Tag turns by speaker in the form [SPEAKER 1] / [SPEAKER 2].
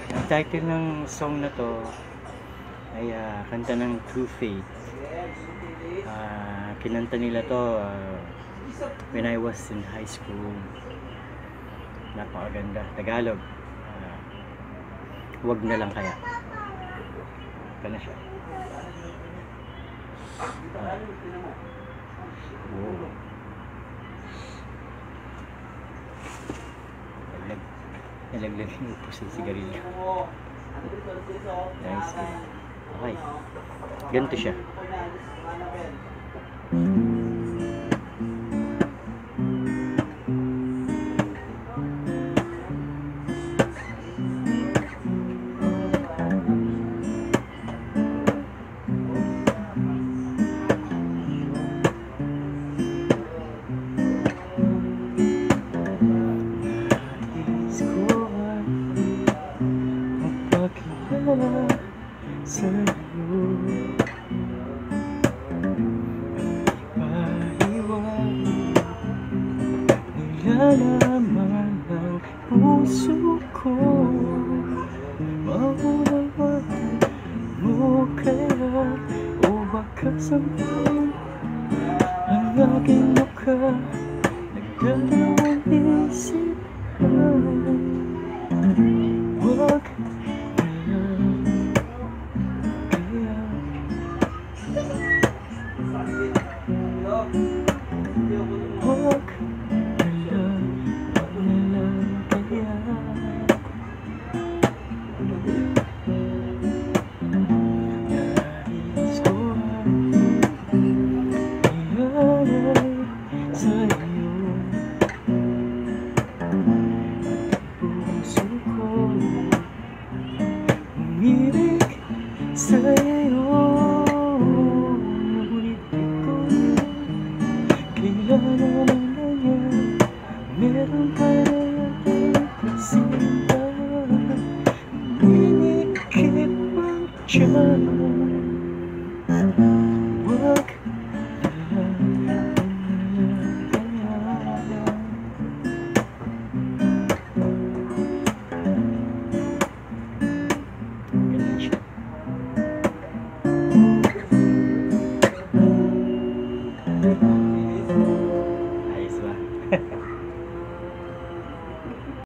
[SPEAKER 1] Ang title ng song na to ay kanta ng True Faith. Kinanta nila to when I was in high school. Napakaganda. Tagalog. Huwag na lang kaya. Ito na siya. Wow. Nalaglag yung upo sa sigarilyo. Nice. Okay. Ganito siya. Sa'yo maiwan, nilalaman ng puso ko. Maunawagan mo kaya, o baka sabihin ang aking mukha, nagdalawang isip. Huwag umibig sa'yo, ngunit di ko kailangan na yan. Meron ka na yating kasinta, uminikip ang tiyan.